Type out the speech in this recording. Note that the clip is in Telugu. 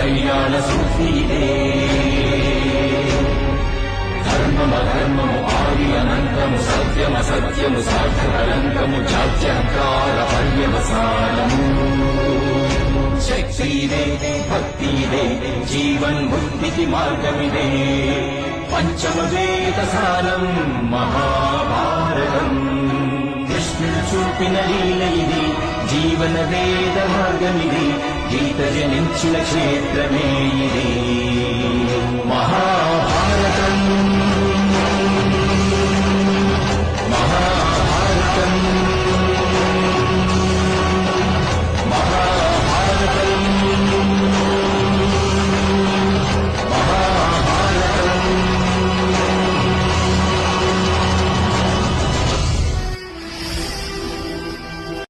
కళ్యాణ సూత్రీదే ధర్మమధర్మము ఆది అనంతము సత్యమసత్యము సార్థకలంకము జాత్యంకార పర్యవసానము శక్తిదే భక్తిదే జీవన్ముక్తికి మార్గమిదే పంచమ వేద సారం మహాభారతం కృష్ణుడు చూపిన లీల ఇది జీవన వేద మార్గమిది గీత జనించిన క్షేత్రమే ఇది మహాభారతం